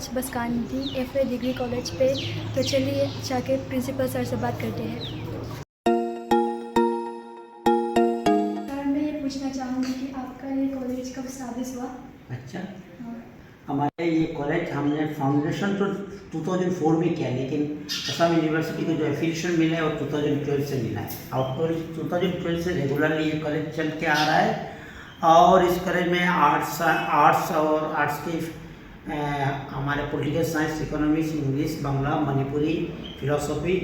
College बसकांडी FA degree college पे। तो चलिए जाके प्रिंसिपल सर से बात करते हैं। सर मैं ये पूछना चाहूँगी कि आपका ये कॉलेज कब स्टाब्लिश हुआ? अच्छा, हाँ। हमारे ये कॉलेज हमने फाउंडेशन तो 2004 में किया, लेकिन असम यूनिवर्सिटी को जो एफिलिएशन मिला है वो 2012 से मिला है। और 2012 से रेगुलरली ये कॉलेज चल के आ रहा है। और इस कॉलेज में आर्ट्स और आर्ट्स के हमारे political science, economics, English, Bangla, Manipuri, philosophy,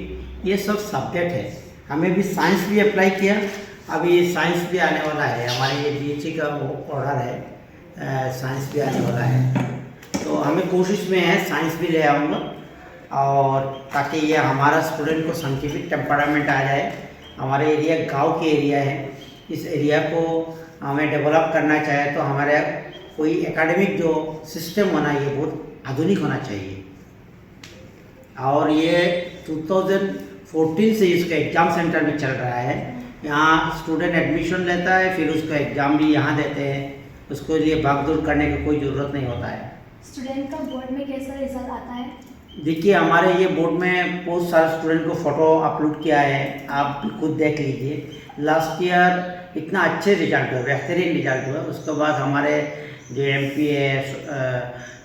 ये सब सब्जेक्ट है। हमें भी साइंस भी अप्लाई किया, अभी साइंस भी आने वाला है। हमारे ये DHE का ऑर्डर है, साइंस भी आने वाला है। तो हमें कोशिश में है साइंस भी ले आऊँगा, और ताकि ये हमारा स्टूडेंट को साइंटिफिक टेम्परामेंट आ जाए। हमारे एरिया गांव के एरिया है, इस एरिया को हमें डेवलप करना चाहे तो हमारे कोई एकेडमिक जो सिस्टम होना ये बहुत आधुनिक होना चाहिए। और ये 2014 से इसका एग्ज़ाम सेंटर में चल रहा है। यहाँ स्टूडेंट एडमिशन लेता है, फिर उसका एग्ज़ाम भी यहाँ देते हैं। उसके लिए भागदौड़ करने की कोई ज़रूरत नहीं होता है। स्टूडेंट का बोर्ड में कैसा रिजल्ट आता है? देखिए, हमारे ये बोर्ड में बहुत सारे स्टूडेंट को फ़ोटो अपलोड किया है, आप भी खुद देख लीजिए। लास्ट ईयर इतना अच्छे रिजल्ट हुआ, बेहतरीन रिजल्ट हुआ। उसके बाद हमारे जो MP है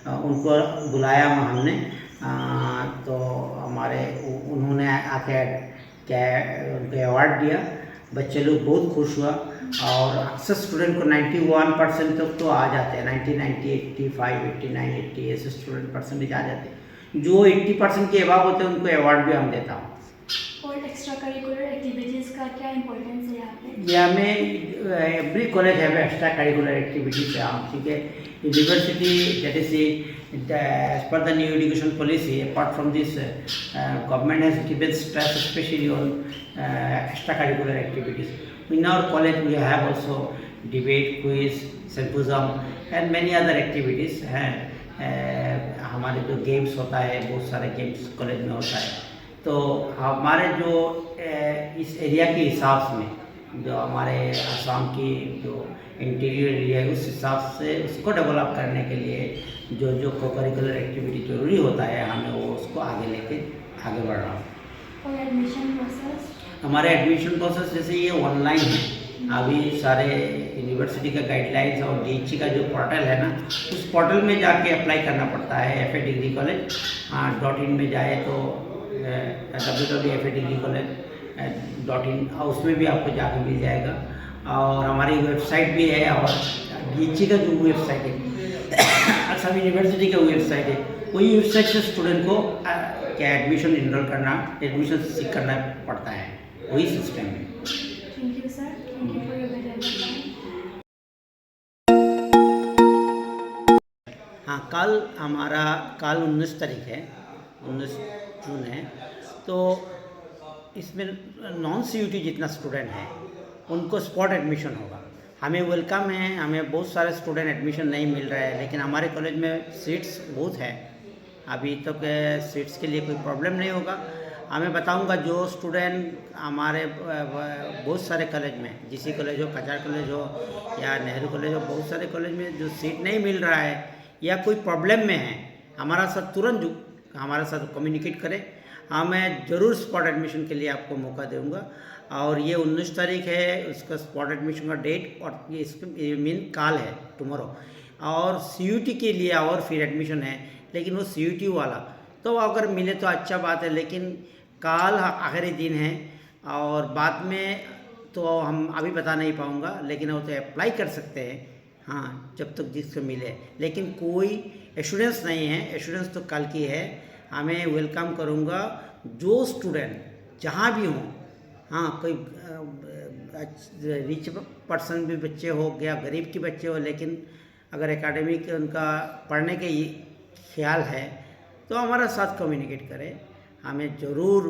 उनको बुलाया हमने, तो हमारे उन्होंने आके उनको अवार्ड दिया। बच्चे लोग बहुत खुश हुआ, और अक्सर स्टूडेंट को 91% तक तो आ जाते हैं। 90, 90, 85, 89, 80 ऐसे स्टूडेंट परसेंटेज आ जाते हैं। जो 80% के अभाव होते हैं उनको अवार्ड भी हम देता हूँ। और एक्स्ट्रा करिकुलर एक्टिविटीज़ का क्या इंपॉर्टेंस है यहाँ पे? या में every college have extra curricular activities, ठीक है। University that is as per the new education policy, apart from this, government has given stress especially on extracurricular activities. In our college we have also debate, quiz, symposium and many other activities हैं। हमारे जो games होता है, बहुत सारे games college में होता है। तो हमारे जो इस एरिया के हिसाब में, जो हमारे आसाम की जो इंटीरियर एरिया है, उस हिसाब से उसको डेवलप करने के लिए जो जो को करिकुलर एक्टिविटी ज़रूरी होता है, हमें वो उसको आगे लेके आगे बढ़ रहा हूँ। और एडमिशन प्रोसेस? हमारे एडमिशन प्रोसेस जैसे ये ऑनलाइन है। अभी सारे यूनिवर्सिटी का गाइडलाइंस और DHE का जो पोर्टल है ना, उस पोर्टल में जाके अप्लाई करना पड़ता है। FA डिग्री कॉलेज .in में जाए तो www.fadegree.college.in, उसमें भी आपको जाके मिल जाएगा। और हमारी वेबसाइट भी है, और DHE का जो वेबसाइट है, असम यूनिवर्सिटी का वेबसाइट है, वही वेबसाइट से स्टूडेंट को क्या एडमिशन सीख करना पड़ता है, वही सिस्टम है। Thank you sir, thank you for your valuable time. हाँ, कल 19 तारीख है, 19 जून है। तो इसमें नॉन CUT जितना स्टूडेंट है उनको स्पॉट एडमिशन होगा। हमें वेलकम है, हमें बहुत सारे स्टूडेंट एडमिशन नहीं मिल रहा है, लेकिन हमारे कॉलेज में सीट्स बहुत है। अभी तक सीट्स के लिए कोई प्रॉब्लम नहीं होगा। हमें बताऊंगा जो स्टूडेंट हमारे बहुत सारे कॉलेज में, GC कॉलेज हो, कचार कॉलेज हो या नेहरू कॉलेज हो, बहुत सारे कॉलेज में जो सीट नहीं मिल रहा है या कोई प्रॉब्लम में है, हमारा साथ तुरंत हमारे साथ कम्युनिकेट करें। मैं ज़रूर स्पॉट एडमिशन के लिए आपको मौका दूंगा। और ये 19 तारीख है उसका स्पॉट एडमिशन का डेट, और ये इसके मीन काल है, टुमारो। और CUT के लिए और फिर एडमिशन है, लेकिन वो CUT वाला तो अगर मिले तो अच्छा बात है, लेकिन काल आखिरी दिन है। और बाद में तो हम अभी बता नहीं पाऊँगा, लेकिन वो तो अप्लाई कर सकते हैं, हाँ, जब तक जिसको मिले। लेकिन कोई एश्योरेंस नहीं है, एश्योरेंस तो कल की है। हमें वेलकम करूँगा जो स्टूडेंट जहाँ भी हों। हाँ, कोई रिच पर्सन भी बच्चे हो गया, गरीब के बच्चे हो, लेकिन अगर एकेडमिक उनका पढ़ने के ख्याल है तो हमारा साथ कम्युनिकेट करें। हमें ज़रूर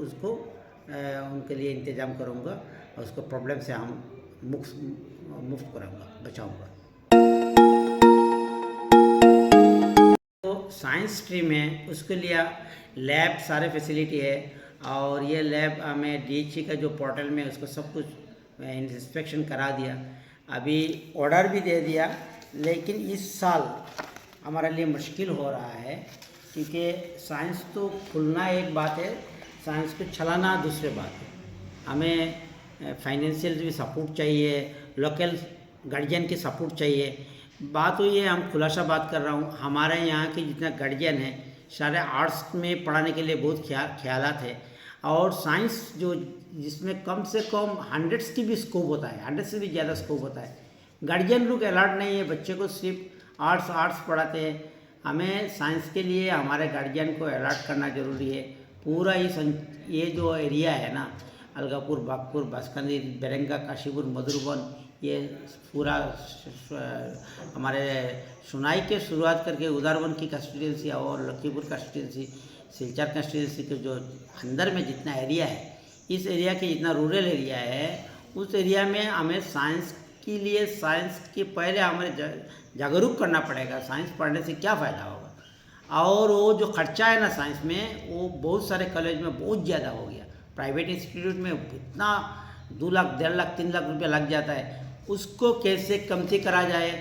उसको उनके लिए इंतज़ाम करूँगा, और उसको प्रॉब्लम से हम मुक्त कराऊँगा, बचाऊँगा। तो साइंस स्ट्रीम है, उसके लिए लैब सारे फैसिलिटी है। और ये लैब हमें DHE का जो पोर्टल में उसको सब कुछ इंस्पेक्शन करा दिया, अभी ऑर्डर भी दे दिया। लेकिन इस साल हमारे लिए मुश्किल हो रहा है, क्योंकि साइंस तो खुलना एक बात है, साइंस को चलाना दूसरी बात है। हमें फाइनेंशियल भी सपोर्ट चाहिए, लोकल गार्जियन की सपोर्ट चाहिए। बात हुई है, हम खुलासा बात कर रहा हूँ, हमारे यहाँ के जितना गार्जियन है सारे आर्ट्स में पढ़ाने के लिए बहुत ख्यालात है, और साइंस जो जिसमें कम से कम 100 की भी स्कोप होता है, 100 से भी ज़्यादा स्कोप होता है। गार्जियन लोग अलर्ट नहीं है, बच्चे को सिर्फ आर्ट्स पढ़ाते हैं। हमें साइंस के लिए हमारे गार्जियन को अलर्ट करना ज़रूरी है। पूरा ये जो एरिया है ना, अलगापुर, बागपुर, बांसकांदी, बेरंगा, काशीपुर, मधुबन, ये पूरा हमारे सुनाई के शुरुआत करके उदारवन की कंस्टिट्यूंसी और लखीमपुर कंस्टिट्यूंसी, सिलचर कंस्टिट्यूंसी के जो अंदर में जितना एरिया है, इस एरिया के जितना रूरल एरिया है, उस एरिया में हमें साइंस के लिए, साइंस के पहले हमें जागरूक करना पड़ेगा। साइंस पढ़ने से क्या फ़ायदा होगा, और वो जो खर्चा है ना साइंस में, वो बहुत सारे कॉलेज में बहुत ज़्यादा हो गया। प्राइवेट इंस्टीट्यूट में इतना 2 लाख, 1.5 लाख, 3 लाख रुपया लग जाता है, उसको कैसे कमती करा जाए।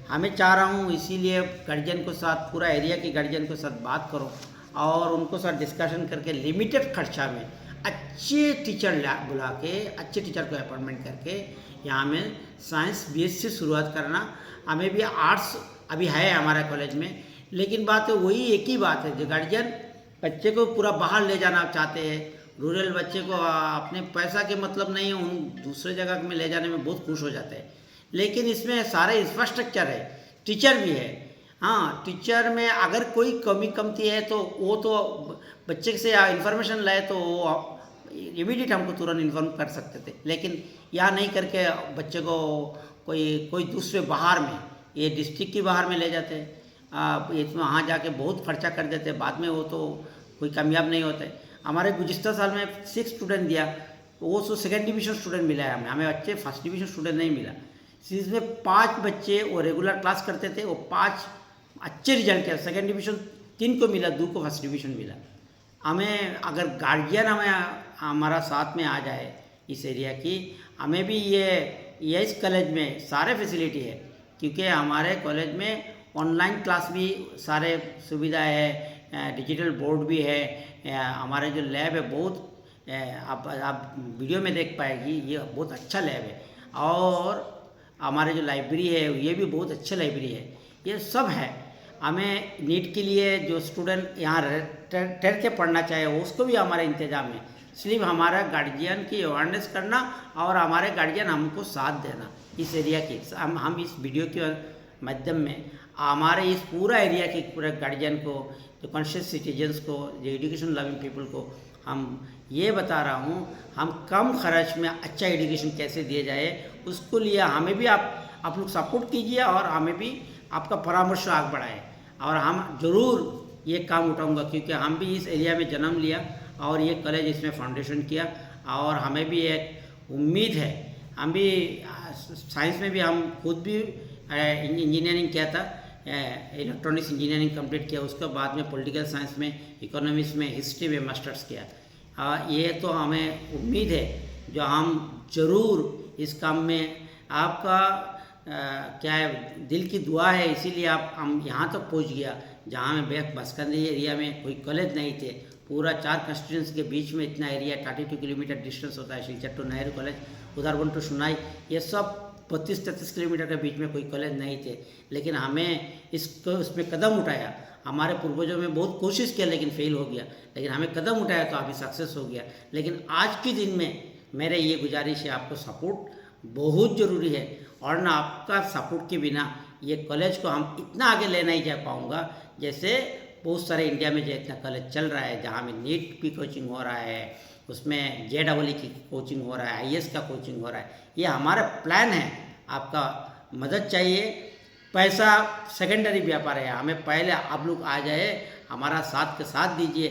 हमें चाह रहा हूँ, इसीलिए गार्जियन को साथ, पूरा एरिया के गार्जियन को साथ बात करो और उनको साथ डिस्कशन करके लिमिटेड खर्चा में अच्छे टीचर बुला के, अच्छे टीचर को अपॉइंटमेंट करके यहाँ में साइंस बेस से शुरुआत करना। हमें भी आर्ट्स अभी है हमारे कॉलेज में, लेकिन बात है वही एक ही बात है, जो गार्जियन बच्चे को पूरा बाहर ले जाना चाहते हैं, रूरल बच्चे को अपने पैसा के मतलब नहीं है, उन दूसरे जगह में ले जाने में बहुत खुश हो जाते हैं। लेकिन इसमें सारे इंफ्रास्ट्रक्चर है, टीचर भी है। हाँ, टीचर में अगर कोई कमती है तो वो तो बच्चे से इन्फॉर्मेशन लाए तो वो इमीडिएट हमको तुरंत इन्फॉर्म कर सकते थे, लेकिन यहाँ नहीं करके बच्चे को कोई दूसरे बाहर में, ये डिस्ट्रिक्ट के बाहर में ले जाते हैं। इसमें वहाँ जाके बहुत खर्चा कर देते हैं, बाद में वो तो कोई कामयाब नहीं होते। हमारे गुज़िश्ता साल में 6 स्टूडेंट दिया, वो 2nd डिवीज़न स्टूडेंट मिला है हमें अच्छे 1st डिवीज़न स्टूडेंट नहीं मिला। इसमें 5 बच्चे वो रेगुलर क्लास करते थे, वो 5 अच्छे रिजल्ट किया, 2nd डिवीज़न 3 को मिला, 2 को 1st डिवीज़न मिला। हमें अगर गार्जियन हमारा साथ में आ जाए इस एरिया की, हमें भी ये इस कॉलेज में सारे फैसिलिटी है, क्योंकि हमारे कॉलेज में ऑनलाइन क्लास भी सारे सुविधा है, डिजिटल बोर्ड भी है, हमारे जो लैब है बहुत, आप वीडियो में देख पाएगी, ये बहुत अच्छा लैब है, और हमारे जो लाइब्रेरी है ये भी बहुत अच्छा लाइब्रेरी है, ये सब है। हमें नीट के लिए जो स्टूडेंट यहाँ ठहर के पढ़ना चाहे उसको भी हमारे इंतजाम है। सिर्फ हमारा गार्जियन की अवेयरनेस करना और हमारे गार्जियन हमको साथ देना इस एरिया की। हम इस वीडियो के माध्यम में हमारे इस पूरा एरिया के पूरे गार्जियन को, जो कॉन्शियस सिटीजन्स को, जो एजुकेशन लविंग पीपल को हम ये बता रहा हूँ, हम कम खर्च में अच्छा एजुकेशन कैसे दिया जाए, उसको लिए हमें भी आप लोग सपोर्ट कीजिए, और हमें भी आपका परामर्श आगे बढ़ाए, और हम ज़रूर ये काम उठाऊंगा, क्योंकि हम भी इस एरिया में जन्म लिया और ये कॉलेज इसमें फाउंडेशन किया, और हमें भी एक उम्मीद है। हम भी साइंस में भी हम खुद भी इंजीनियरिंग किया था, इलेक्ट्रॉनिक्स इंजीनियरिंग कंप्लीट किया, उसके बाद में पॉलिटिकल साइंस में, इकोनॉमिक्स में, हिस्ट्री में मास्टर्स किया। ये तो हमें उम्मीद है जो हम ज़रूर इस काम में, आपका क्या है, दिल की दुआ है, इसीलिए हम यहाँ तक पहुँच गया जहाँ में बांसकांदी एरिया में कोई कॉलेज नहीं थे। पूरा 4 कंस्टिट्यूंसी के बीच में इतना एरिया, 32 किलोमीटर डिस्टेंस होता है, Silchar to Nehru college, Udarbond to Sonai, ये सब 32-33 किलोमीटर के बीच में कोई कॉलेज नहीं थे। लेकिन हमें उसमें कदम उठाया, हमारे पूर्वजों में बहुत कोशिश किया लेकिन फेल हो गया, लेकिन हमें कदम उठाया तो अभी सक्सेस हो गया। लेकिन आज के दिन में मेरे ये गुजारिश है, आपको सपोर्ट बहुत ज़रूरी है, और ना आपका सपोर्ट के बिना ये कॉलेज को हम इतना आगे ले नहीं जा पाऊँगा। जैसे बहुत सारे इंडिया में जो इतना कॉलेज चल रहा है, जहाँ में नीट की कोचिंग हो रहा है, उसमें JEE की कोचिंग हो रहा है, IAS का कोचिंग हो रहा है, ये हमारा प्लान है। आपका मदद चाहिए, पैसा सेकेंडरी व्यापार है, हमें पहले आप लोग आ जाए, हमारा साथ के साथ दीजिए।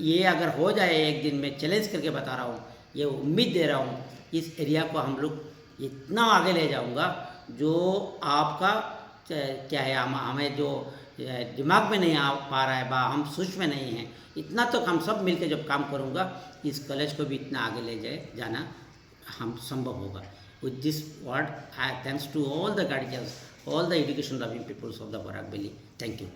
ये अगर हो जाए एक दिन, में चैलेंज करके बता रहा हूँ, ये उम्मीद दे रहा हूँ, इस एरिया को हम लोग इतना आगे ले जाऊँगा जो आपका क्या है, हमें जो दिमाग में नहीं आ पा रहा है, हम सोच में नहीं हैं, इतना तो हम सब मिलकर जब काम करूँगा, इस कॉलेज को भी इतना आगे ले जाना हम संभव होगा। With this word, I thanks to all the guardians all the education loving peoples of the Barak Valley. Thank you.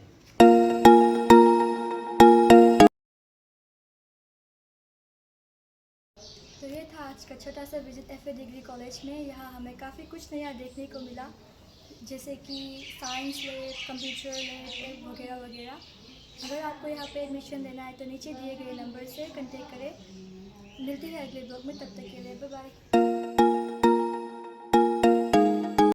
तो ये था आज का छोटा सा विजिट एफए डिग्री कॉलेज में। यहाँ हमें काफ़ी कुछ नया देखने को मिला, जैसे कि साइंस लैब, कंप्यूटर लैब वगैरह वगैरह। अगर आपको यहाँ पे एडमिशन लेना है तो नीचे दिए गए नंबर से कांटेक्ट करें। मिलती है अगले ब्लॉग में, तब तक के लिए बाय बाय।